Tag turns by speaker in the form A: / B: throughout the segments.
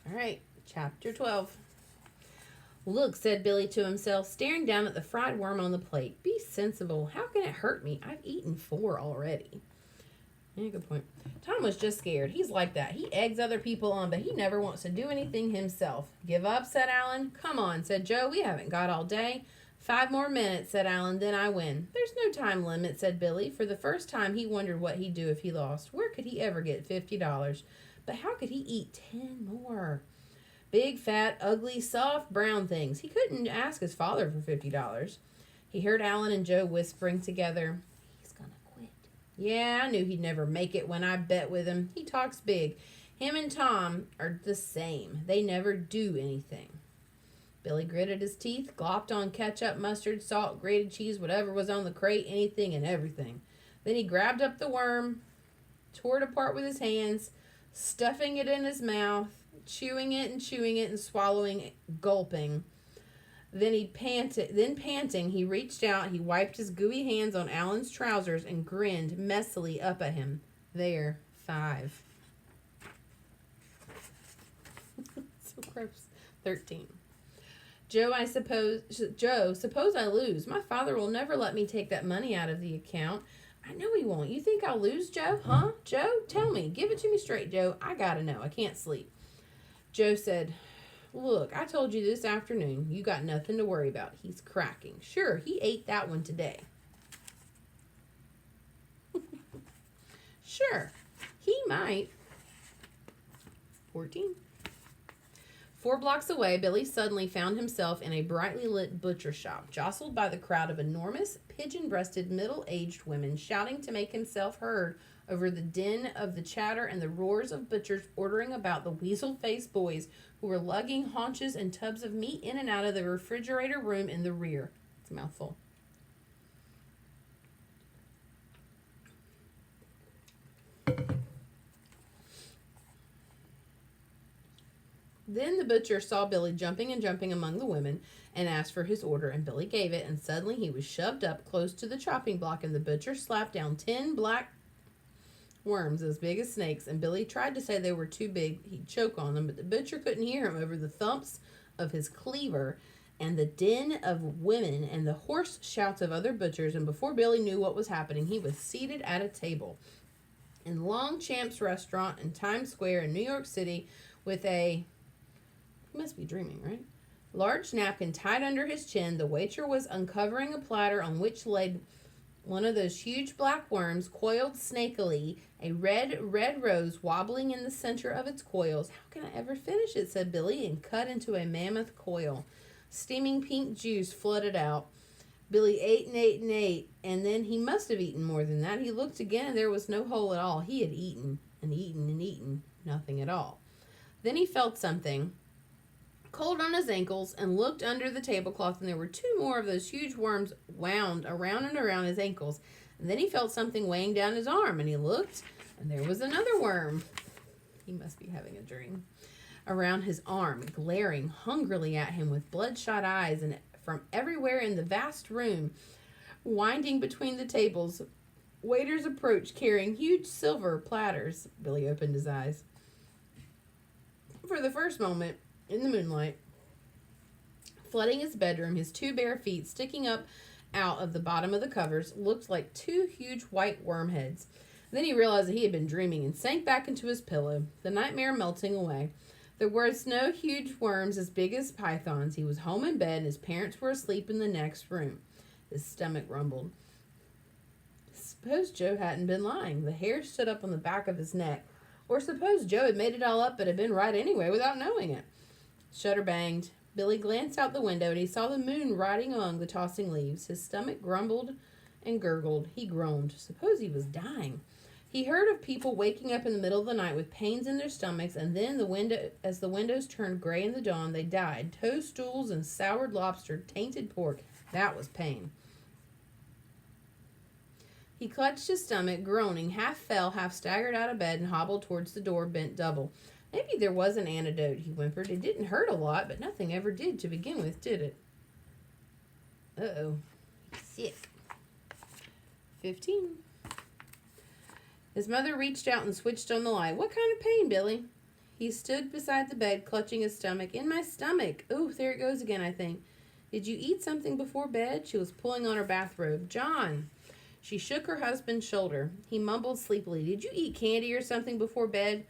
A: All right, chapter 12. Look, said Billy to himself, staring down at the fried worm on the plate. Be sensible. How can it hurt me? I've eaten 4 already. Yeah, good point. Tom was just scared. He's like that. He eggs other people on, but he never wants to do anything himself. Give up, said Alan. Come on, said Joe. We haven't got all day. 5 more minutes, said Alan. Then I win. There's no time limit, said Billy. For the first time, he wondered what he'd do if he lost. Where could he ever get $50? But how could he eat 10 more? Big, fat, ugly, soft, brown things. He couldn't ask his father for $50. He heard Alan and Joe whispering together. He's gonna quit. Yeah, I knew he'd never make it when I bet with him. He talks big. Him and Tom are the same. They never do anything. Billy gritted his teeth, glopped on ketchup, mustard, salt, grated cheese, whatever was on the crate, anything and everything. Then he grabbed up the worm, tore it apart with his hands, stuffing it in his mouth, chewing it and swallowing it, gulping. Then panting, he reached out, he wiped his gooey hands on Alan's trousers and grinned messily up at him. There, 5. So gross. 13. Joe, suppose I lose. My father will never let me take that money out of the account. I know he won't. You think I'll lose, Joe? Huh? Joe, tell me. Give it to me straight, Joe. I gotta know. I can't sleep. Joe said, look, I told you this afternoon. You got nothing to worry about. He's cracking. Sure, he ate that one today. Sure, he might. 14. 4 blocks away, Billy suddenly found himself in a brightly lit butcher shop, jostled by the crowd of enormous, pigeon-breasted, middle-aged women shouting to make himself heard over the din of the chatter and the roars of butchers ordering about the weasel-faced boys who were lugging haunches and tubs of meat in and out of the refrigerator room in the rear. It's a mouthful. Then the butcher saw Billy jumping among the women and asked for his order, and Billy gave it, and suddenly he was shoved up close to the chopping block, and the butcher slapped down 10 black worms as big as snakes, and Billy tried to say they were too big, he'd choke on them, but the butcher couldn't hear him over the thumps of his cleaver and the din of women and the hoarse shouts of other butchers, and before Billy knew what was happening, he was seated at a table in Longchamp's restaurant in Times Square in New York City with a... He must be dreaming, right? Large napkin tied under his chin. The waiter was uncovering a platter on which lay one of those huge black worms, coiled snakily, a red rose wobbling in the center of its coils. How can I ever finish it, said Billy, and cut into a mammoth coil. Steaming pink juice flooded out. Billy ate and ate and ate, and then he must have eaten more than that. He looked again, and there was no hole at all. He had eaten and eaten and eaten, nothing at all. Then he felt something cold on his ankles and looked under the tablecloth, and there were 2 more of those huge worms wound around and around his ankles. And then he felt something weighing down his arm, and he looked, and there was another worm. He must be having a dream. Around his arm, glaring hungrily at him with bloodshot eyes, and from everywhere in the vast room, winding between the tables, waiters approached carrying huge silver platters. Billy opened his eyes. For the first moment, in the moonlight, flooding his bedroom, his 2 bare feet sticking up out of the bottom of the covers, looked like 2 huge white worm heads. Then he realized that he had been dreaming and sank back into his pillow, the nightmare melting away. There were no huge worms as big as pythons. He was home in bed, and his parents were asleep in the next room. His stomach rumbled. Suppose Joe hadn't been lying. The hair stood up on the back of his neck. Or suppose Joe had made it all up but had been right anyway without knowing it. Shutter banged. Billy glanced out the window, and he saw the moon riding among the tossing leaves. His stomach grumbled and gurgled. He groaned. Suppose he was dying. He heard of people waking up in the middle of the night with pains in their stomachs, and then as the windows turned gray in the dawn, they died. Toadstools and soured lobster, tainted pork. That was pain. He clutched his stomach, groaning, half fell, half staggered out of bed, and hobbled towards the door, bent double. Maybe there was an antidote, he whimpered. It didn't hurt a lot, but nothing ever did to begin with, did it? Uh-oh. Sick. 15. His mother reached out and switched on the light. What kind of pain, Billy? He stood beside the bed, clutching his stomach. In my stomach. Ooh, there it goes again, I think. Did you eat something before bed? She was pulling on her bathrobe. John. She shook her husband's shoulder. He mumbled sleepily. Did you eat candy or something before bed?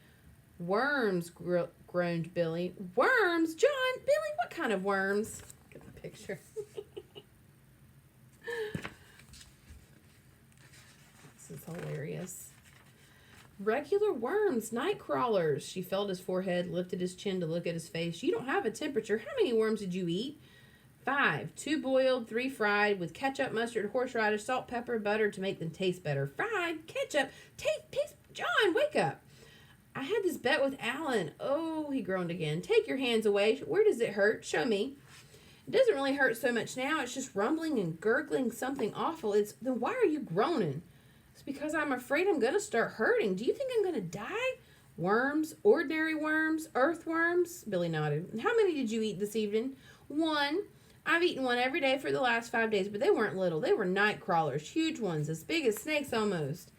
A: Worms, groaned Billy. Worms? John, Billy, what kind of worms? Get the picture. This is hilarious. Regular worms, night crawlers. She felt his forehead, lifted his chin to look at his face. You don't have a temperature. How many worms did you eat? 5. 2 boiled, 3 fried, with ketchup, mustard, horseradish, salt, pepper, butter to make them taste better. Fried? Ketchup? Taste. John, wake up. I had this bet with Alan. Oh, he groaned again. Take your hands away. Where does it hurt? Show me. It doesn't really hurt so much now. It's just rumbling and gurgling something awful. Then why are you groaning? It's because I'm afraid I'm going to start hurting. Do you think I'm going to die? Worms, ordinary worms, earthworms. Billy nodded. How many did you eat this evening? 1. I've eaten one every day for the last 5 days, but they weren't little. They were night crawlers, huge ones, as big as snakes almost.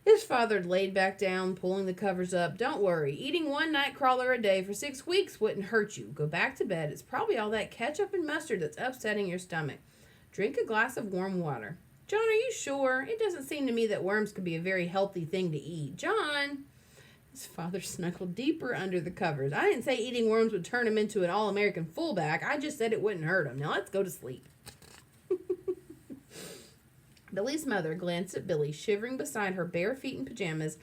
A: His father laid back down, pulling the covers up. Don't worry. Eating 1 night crawler a day for 6 weeks wouldn't hurt you. Go back to bed. It's probably all that ketchup and mustard that's upsetting your stomach. Drink a glass of warm water. John, are you sure? It doesn't seem to me that worms could be a very healthy thing to eat. John! His father snuggled deeper under the covers. I didn't say eating worms would turn him into an all-American fullback. I just said it wouldn't hurt him. Now let's go to sleep. Billy's mother glanced at Billy, shivering beside her bare feet in pajamas,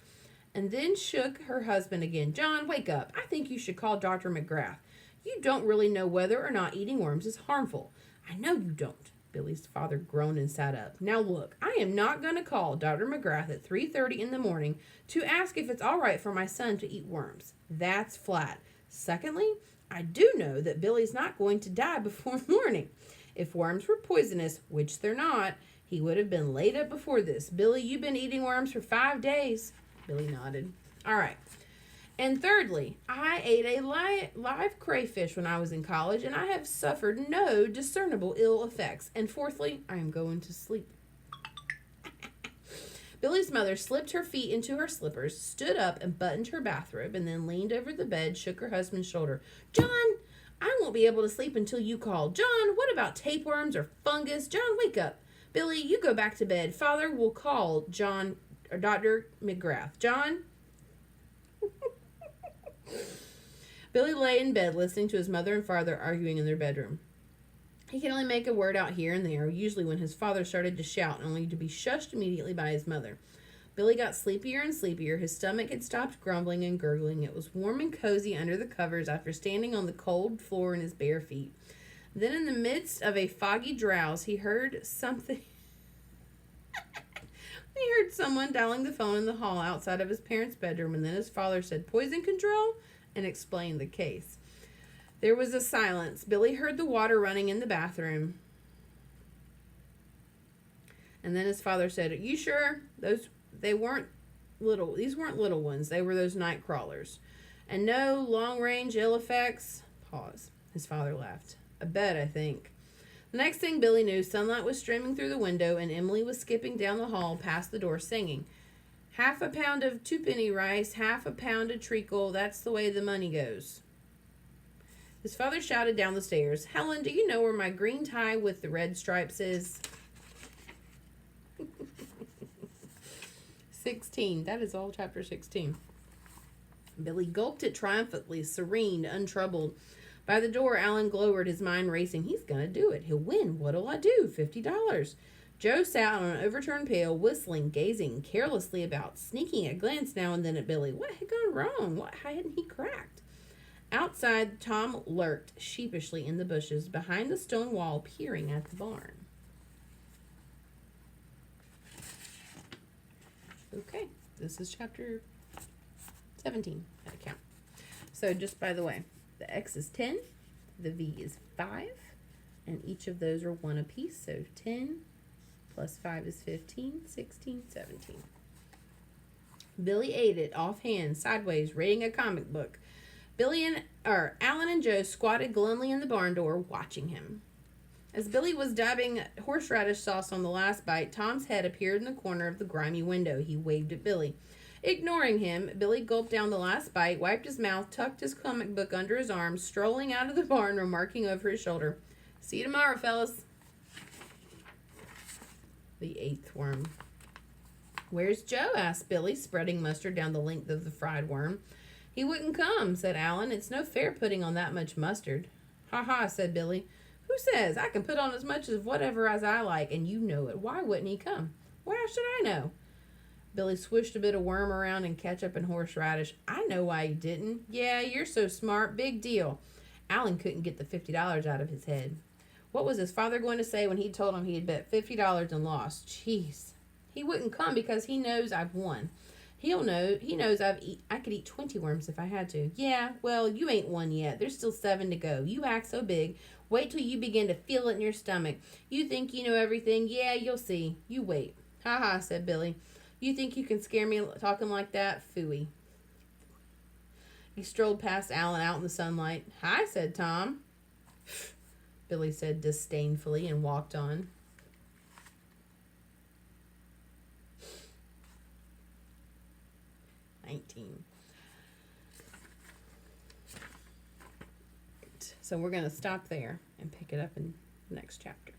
A: and then shook her husband again. John, wake up. I think you should call Dr. McGrath. You don't really know whether or not eating worms is harmful. I know you don't. Billy's father groaned and sat up. Now look, I am not going to call Dr. McGrath at 3:30 in the morning to ask if it's all right for my son to eat worms. That's flat. Secondly, I do know that Billy's not going to die before morning. If worms were poisonous, which they're not, he would have been laid up before this. Billy, you've been eating worms for 5 days. Billy nodded. All right. And thirdly, I ate a live crayfish when I was in college, and I have suffered no discernible ill effects. And fourthly, I am going to sleep. Billy's mother slipped her feet into her slippers, stood up and buttoned her bathrobe, and then leaned over the bed, shook her husband's shoulder. John, I won't be able to sleep until you call. John, what about tapeworms or fungus? John, wake up. Billy, you go back to bed. Father will call John or Dr. McGrath. John? Billy lay in bed listening to his mother and father arguing in their bedroom. He could only make a word out here and there, usually when his father started to shout, only to be shushed immediately by his mother. Billy got sleepier and sleepier. His stomach had stopped grumbling and gurgling. It was warm and cozy under the covers after standing on the cold floor in his bare feet. Then in the midst of a foggy drowse, he heard something. He heard someone dialing the phone in the hall outside of his parents' bedroom, and then his father said, "Poison control?" and explained the case. There was a silence. Billy heard the water running in the bathroom. And then his father said, "Are you sure? They weren't little. These weren't little ones. They were those night crawlers. And no long-range ill effects?" Pause. His father laughed. "A bet, I think." The next thing Billy knew, sunlight was streaming through the window, and Emily was skipping down the hall past the door singing, "Half a pound of twopenny rice, half a pound of treacle, that's the way the money goes." His father shouted down the stairs, "Helen, do you know where my green tie with the red stripes is?" 16. That is all chapter 16. Billy gulped it triumphantly, serene, untroubled. By the door, Alan glowered, his mind racing. He's going to do it. He'll win. What'll I do? $50. Joe sat on an overturned pail, whistling, gazing carelessly about, sneaking a glance now and then at Billy. What had gone wrong? What hadn't he cracked? Outside, Tom lurked sheepishly in the bushes behind the stone wall, peering at the barn. Okay, this is chapter 17. I count. So just by the way, the X is 10, the V is 5, and each of those are 1 apiece. So 10 plus 5 is 15, 16, 17. Billy ate it offhand, sideways, reading a comic book. Alan and Joe squatted glumly in the barn door, watching him. As Billy was dabbing horseradish sauce on the last bite, Tom's head appeared in the corner of the grimy window. He waved at Billy. Ignoring him, Billy gulped down the last bite, wiped his mouth, tucked his comic book under his arm, strolling out of the barn, remarking over his shoulder, "See you tomorrow, fellas." The eighth worm. "Where's Joe?" asked Billy, spreading mustard down the length of the fried worm. "He wouldn't come," said Alan. "It's no fair putting on that much mustard." "Ha ha," said Billy. "Who says? I can put on as much of whatever as I like, and you know it. Why wouldn't he come?" "Why should I know?" Billy swished a bit of worm around in ketchup and horseradish. "I know why he didn't." "Yeah, you're so smart. Big deal." Alan couldn't get the $50 out of his head. What was his father going to say when he told him he had bet $50 and lost? Jeez. "He wouldn't come because he knows I've won. He knows I could eat 20 worms if I had to." "Yeah, well, you ain't won yet. There's still 7 to go. You act so big. Wait till you begin to feel it in your stomach. You think you know everything. Yeah, you'll see. You wait." "Ha ha," said Billy. "You think you can scare me talking like that? Phooey." He strolled past Alan out in the sunlight. "Hi," said Tom. Billy said disdainfully and walked on. So we're going to stop there and pick it up in the next chapter.